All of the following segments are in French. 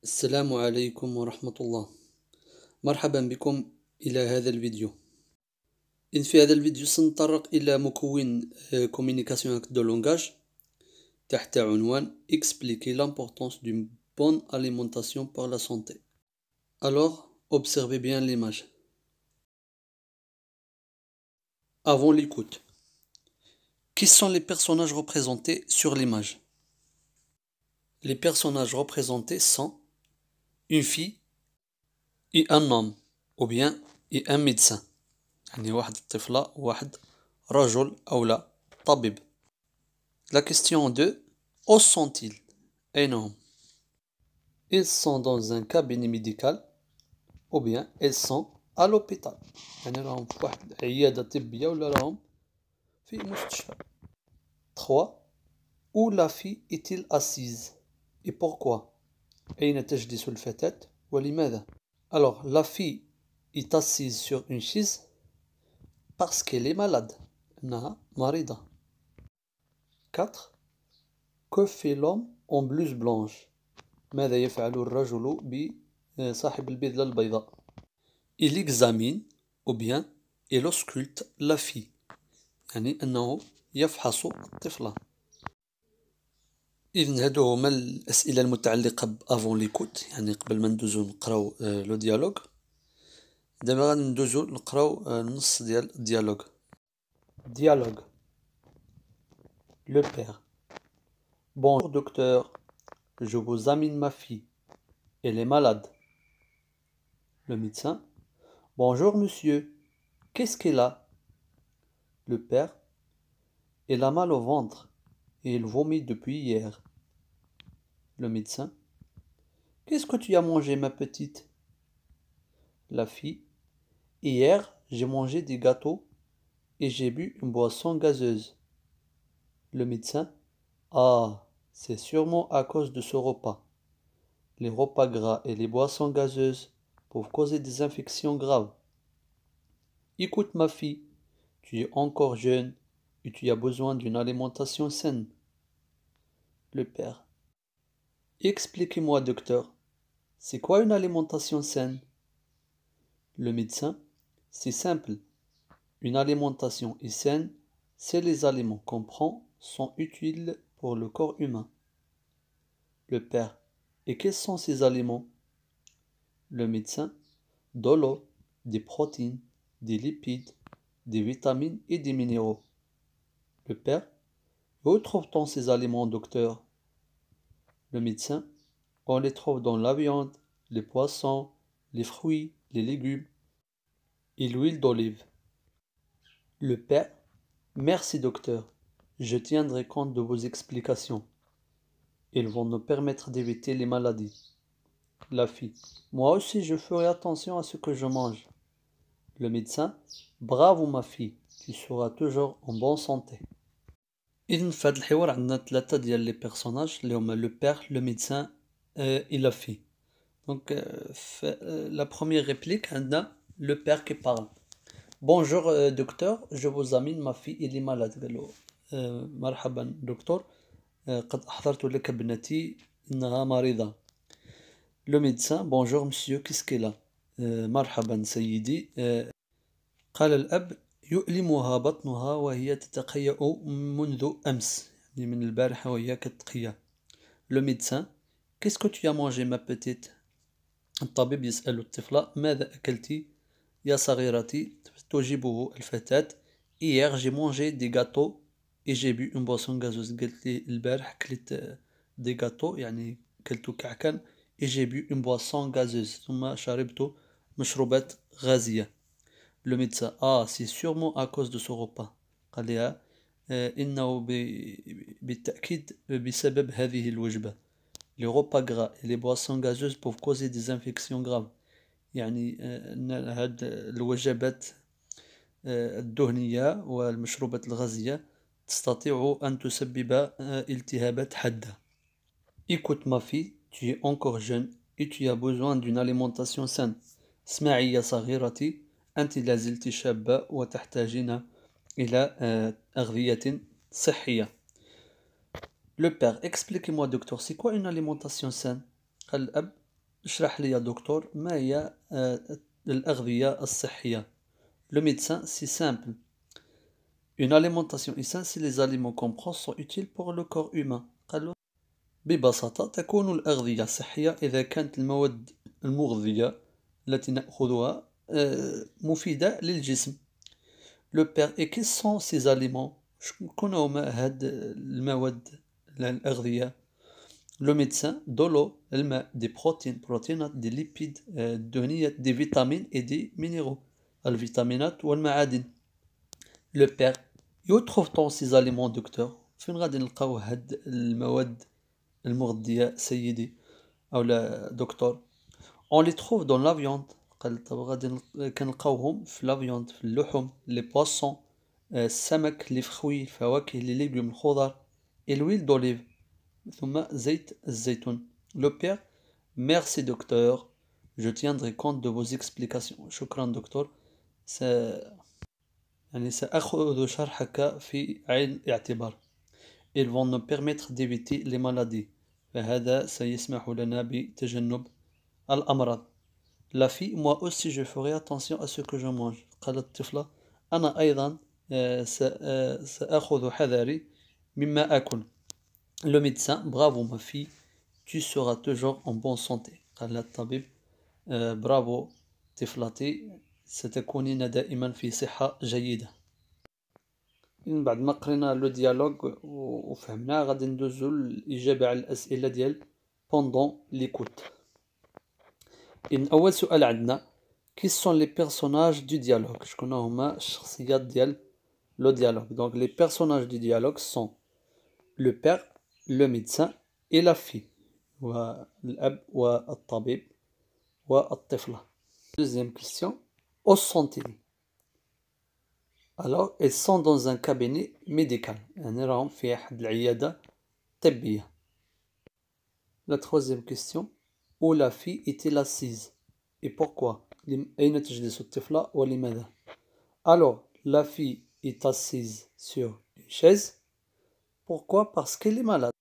السلام عليكم ورحمة الله. مرحبا بكم إلى هذا الفيديو. في هذا الفيديو سنتطرق إلى مكون communication de langage تحت عنوان Expliquer l'importance d'une bonne alimentation pour la santé. Alors, observez bien l'image. Avant l'écoute, qui sont les personnages représentés sur l'image? Les personnages représentés sont une fille et un homme, ou bien et un médecin. يعني واحد الطفلة واحد رجل أو لا طبيب. La question 2. Où sont-ils? أين هم؟ Ils sont dans un cabinet médical ou bien ils sont à l'hôpital. يعني راهم في واحد عيادة طبية ولا راهم في مستشفى. 3. Où la fille est-il assise? Et pourquoi? أين تجلس الفتاة ولماذا؟ Alors, la fille est assise sur une chaise parce qu'elle est malade. إنها مريضة. 4. Que fait l'homme en blouse blanche? ماذا يفعل الرجل بصاحب البدلة البيضاء؟ Il examine ou bien il ausculte la fille. يعني أنه يفحص الطفلة. إذن هادو هما الأسئلة المتعلقة بأفون ليكوت، يعني قبل ما ندوزو نقراو لو ديالوج. دابا غادي ندوزو نقراو النص ديال الديالوج. Dialogue. Le père. Bonjour docteur, je vous examine ma fille. Elle est malade. Le médecin. Bonjour monsieur, qu'est-ce qu'elle a? Le père. Elle a mal au ventre et elle vomit depuis hier. Le médecin. Qu'est-ce que tu as mangé ma petite? La fille. Hier, j'ai mangé des gâteaux et j'ai bu une boisson gazeuse. Le médecin. Ah, c'est sûrement à cause de ce repas. Les repas gras et les boissons gazeuses peuvent causer des infections graves. Écoute ma fille, tu es encore jeune et tu as besoin d'une alimentation saine. Le père. Expliquez-moi, docteur, c'est quoi une alimentation saine? Le médecin. C'est simple. Une alimentation est saine, c'est les aliments qu'on prend sont utiles pour le corps humain. Le père. Et quels sont ces aliments? Le médecin. De l'eau, des protéines, des lipides, des vitamines et des minéraux. Le père. Où trouve-t-on ces aliments, docteur? Le médecin. On les trouve dans la viande, les poissons, les fruits, les légumes et l'huile d'olive. Le père. Merci, docteur. Je tiendrai compte de vos explications. Ils vont nous permettre d'éviter les maladies. La fille. Moi aussi, je ferai attention à ce que je mange. Le médecin. Bravo, ma fille. Tu seras toujours en bonne santé. إذن في هذا الحوار عندنا ثلاثة ديال لي بيرسوناج اللي هما لو بير لو ميدسان et la fille. Donc la première réplique عندنا le père qui parle. Bonjour docteur, je vous examine ma fille elle est malade. قال له مرحبا دكتور، قد أحضرت لك ابنتي إنها مريضة. Le médecin. Bonjour monsieur, qu'est-ce qu'elle a? مرحبا سيدي. قال الأب يؤلمها بطنها وهي تتقيأ منذ أمس، يعني من البارحة وهي كتقيأ. Le médecin. Qu'est-ce que tu as mangé ma petite? الطبيب يسأل الطفلة ماذا أكلت يا صغيرتي؟ تجيبه الفتاة. Hier j'ai mangé des gâteaux et j'ai bu une boisson gazeuse. قالت لي البارح كلت دي gâteaux يعني كلت كعكا et j'ai bu une boisson gazeuse ثم شربت مشروبات غازية. Le médecin. Ah, c'est sûrement à cause de ce repas. قال لها إنه بالتأكيد بسبب هذه الوجبة. Les repas gras et les boissons gazeuses peuvent causer des infections graves. يعني أن هاد الوجبات الدهنية والمشروبات الغازية تستطيع أن تسبب التهابات حادة. Écoute ma fille, tu es encore jeune et tu as besoin d'une alimentation saine. اسمعي يا صغيرتي، أنت لازلت شابة وتحتاجين إلى أغذية صحية. Le père. Expliquez-moi docteur, c'est quoi une alimentation saine? قال الأب اشرح لي يا دكتور ما هي الأغذية الصحية. Le médecin, c'est simple. Une alimentation saine, c'est les aliments qu'on prend sont utiles pour le corps humain. قال له ببساطة تكون الأغذية صحية إذا كانت المواد المغذية التي نأخذها مفيدة للجسم. Le père et quels sont ces aliments؟ شكون هما هاد المواد الأغذية؟ Le médecin de l'eau الماء des protéines بروتينات des lipides الدهنيات des vitamines et des minéraux الفيتامينات والمعادن. Le père où trouve-t-on ces aliments docteur؟ فين غادي نلقاو هاد المواد المغذية سيدي أو لا دكتور؟ On les trouve dans la viande. قال طب غادي كنلقاوهم في la viande في اللحوم les poissons السمك les fruits الفواكه les légumes الخضر et l'huile d'olive ثم زيت الزيتون. Le père merci docteur je tiendrai compte de vos explications. شكرا دكتور يعني سأخذ شرحك في عين الاعتبار. Ils vont nous permettre d'éviter les maladies. فهذا سيسمح لنا بتجنب الأمراض. La fille, moi aussi je ferai attention à ce que je mange. قالت الطفلة أنا أيضا سأخذ حذري مما أكل. Le médecin bravo ma fille tu seras toujours en bonne santé. قال الطبيب برافو طفلتي ستكونين دائما في صحة جيدة. من بعد ما قرينا لو ديالوج وفهمناه غادي ندوزو الإجابة على الأسئلة ديال بوندون ليكوت. إن أول سؤال عندنا كي سون لي بيرسوناج دو ديالوج شكون هما الشخصيات ديال لو ديالوج. دونك لي بيرسوناج دو ديالوج سون لو بير لو ميدسان إي لا في والأب والطبيب والطفلة. Deuxième question. Où sont-ils? Alors, ils sont dans un cabinet médical. يعني راهم في أحد العيادة طبية. La troisième question. Où la fille est-elle assise? Et pourquoi? أين تجلس الطفلة ولماذا? Alors, la fille est assise sur une chaise. Pourquoi? Parce qu'elle est malade.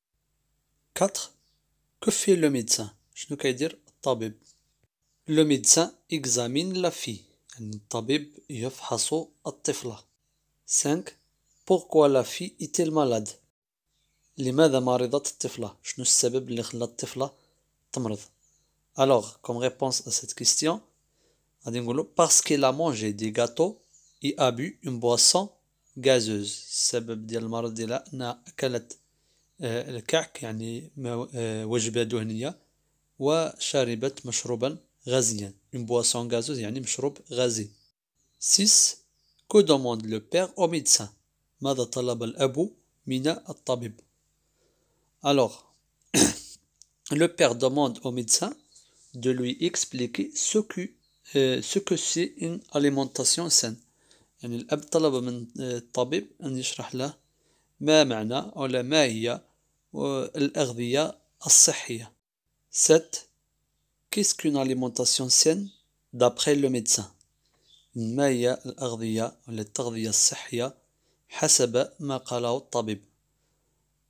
4. Que fait le médecin? شنو كيدير الطبيب؟ Le médecin examine la fille. يعني الطبيب يفحص الطفلة. 5. Pourquoi la fille est-elle malade? لماذا مرضت الطفلة؟ شنو السبب اللي خلى الطفلة تمرض؟ Alors, comme réponse à cette question, غادي نقولو parce qu'elle a mangé des gâteaux et a bu une boisson gazeuse. السبب ديال المرض ديالها أنها أكلت الكعك يعني وجبة دهنية وشربت مشروبا غازيا. Une boisson gazeuse يعني مشروب غازي. 6. Que demande le père au médecin? ماذا طلب الأب من الطبيب؟ Alors, le père demande au médecin de lui expliquer ce que c'est une alimentation saine. يعني الأب طلب من الطبيب أن يشرح له ما معنى أو ما هي الأغذية الصحية. 7. Qu'est-ce qu'une alimentation saine d'après le médecin? ما هي الأغذية ولا التغذية الصحية حسب ما قاله الطبيب؟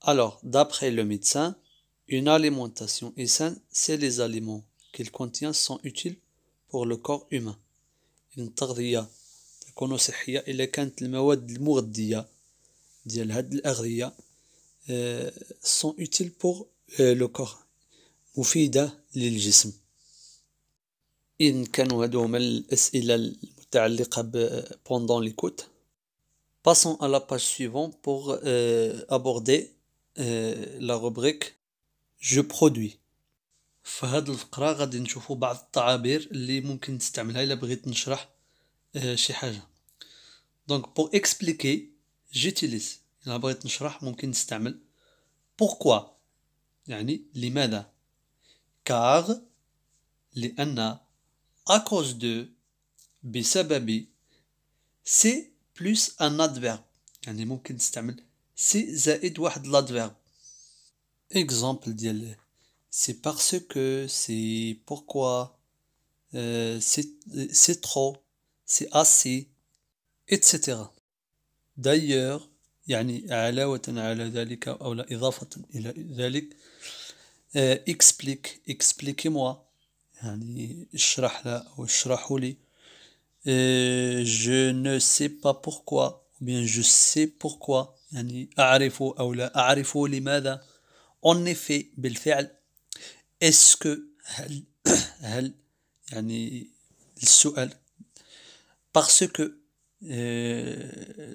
Alors, d'après le médecin, une alimentation saine, c'est les aliments qu'il contient sont utiles pour le corps humain. التغذية تكون صحية إلا كانت المواد المغذية ديال هاد الأغذية sont utiles pour le corps مفيدة للجسم. إن كانوا هادو هما الأسئلة المتعلقة pendant l'écoute. Passons à la page suivante pour aborder la rubrique Je produis. في هاد الفقرة غادي نشوفوا بعض التعابير اللي ممكن نستعملها إلا بغيت نشرح شي حاجة. Donc pour expliquer j'utilise. إلا بغيت نشرح ممكن نستعمل pourquoi يعني لماذا. car لأن à cause de بسبب c'est plus un adverbe يعني ممكن نستعمل c'est زائد واحد l'adverbe. exemple ديال c'est parce que c'est pourquoi c'est trop c'est assez etc. d'ailleurs يعني علاوة على ذلك أو لا إضافة إلى ذلك expliquez-moi يعني اشرح له أو اشرحوا لي. je ne sais pas pourquoi ou bien je sais pourquoi يعني أعرف أو لا أعرف لماذا. en effet بالفعل. est-ce que هل هل يعني السؤال. parce que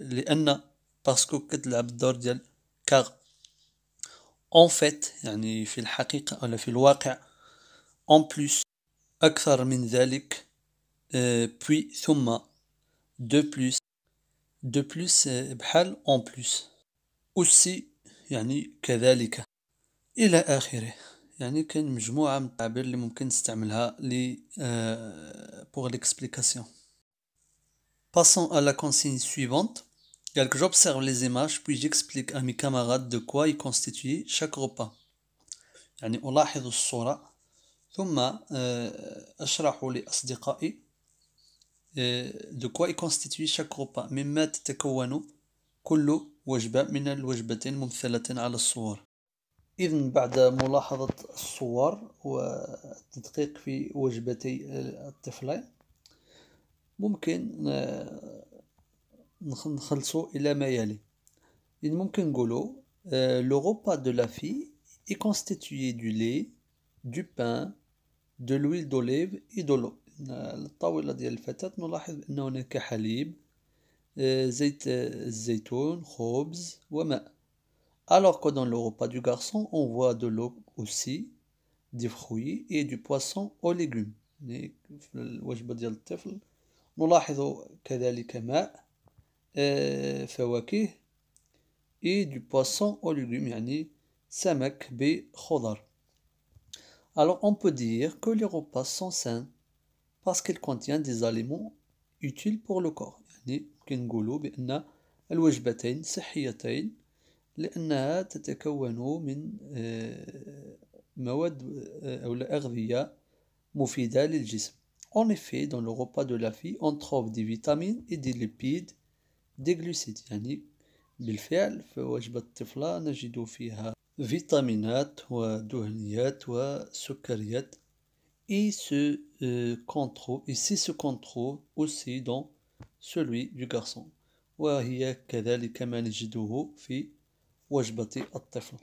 لأن parce que كتلعب الدور ديال car en fait يعني في الحقيقة ولا في الواقع en plus أكثر من ذلك puis ثم de plus بحال en plus aussi يعني كذلك إلى آخره. يعني كاين مجموعة من التعابير اللي ممكن نستعملها pour l'explication. Passons à la consigne suivante. Que j'observe les images puis j'explique à mes camarades de quoi est constitué chaque repas. يعني ألاحظ الصورة ثم أشرح لأصدقائي de quoi est constitué chaque repas. مما تتكون كل وجبة من الوجبتين الممثلة على الصور. إذن بعد ملاحظة الصور والتدقيق في وجبتي الطفلين ممكن نخلصوا إلى ما يلي. إذن ممكن نقولوا le repas de la fille est constitué du lait, du pain, de l'huile d'olive et de l'eau. الطاولة ديال الفتاة نلاحظ أن هناك حليب، زيت الزيتون، خبز وماء. Alors que dans le repas du garçon, on voit de l'eau aussi, des fruits et du poisson aux légumes. في الوجبة ديال الطفل نلاحظ كذلك ماء، فواكه et du poisson aux légumes يعني سمك بخضر. Alors on peut dire que les repas sont sains parce qu'ils contiennent des aliments utiles pour le corps. يعني ممكن نقولوا بأن الوجبتين صحيتين لأنها تتكون من مواد أو أغذية مفيدة للجسم. En effet, dans le repas de la fille, on trouve des vitamines et des lipides, des glucides. يعني بالفعل في وجبة الطفلة نجد فيها فيتامينات ودهنيات وسكريات. Et se trouve aussi dans celui du garçon. وهي كذلك ما نجده في وجبة الطفل.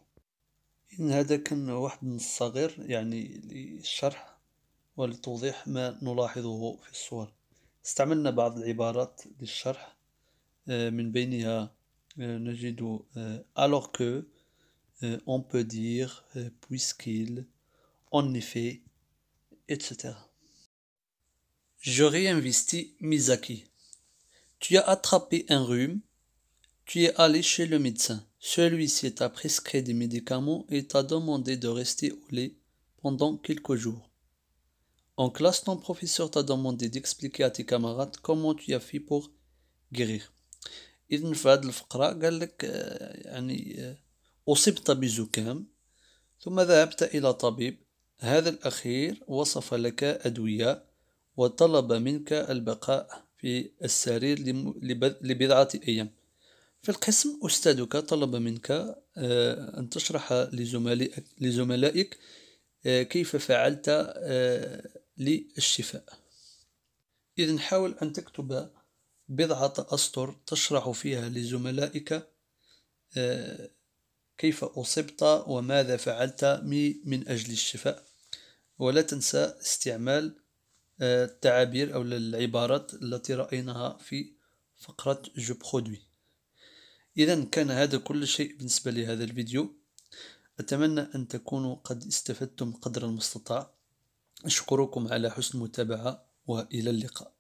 إن هذا كان واحد من الصغير يعني للشرح ولتوضيح ما نلاحظه في الصور. استعملنا بعض العبارات للشرح من بينها نجد alors que, on peut dire, puisqu'il, en effet, etc. Je réinvestis Misaki. Tu as attrapé un rhume, tu es allé chez le médecin. Celui-ci t'a prescrit des médicaments et t'a demandé de rester au lit pendant quelques jours. En classe, ton professeur t'a demandé d'expliquer à tes camarades comment tu as fait pour guérir. إذن في هذه الفقرة قال لك يعني أصبت بزكام ثم ذهبت إلى طبيب. هذا الأخير وصف لك أدوية وطلب منك البقاء في السرير لبضعة أيام. في القسم أستاذك طلب منك أن تشرح لزملائك كيف فعلت للشفاء. إذن حاول أن تكتب بضعة أسطر تشرح فيها لزملائك كيف أصبت وماذا فعلت من أجل الشفاء. ولا تنسى استعمال التعابير أو العبارات التي رأيناها في فقرة جو برودوي. إذا كان هذا كل شيء بالنسبة لهذا الفيديو. أتمنى أن تكونوا قد استفدتم قدر المستطاع. أشكركم على حسن المتابعة وإلى اللقاء.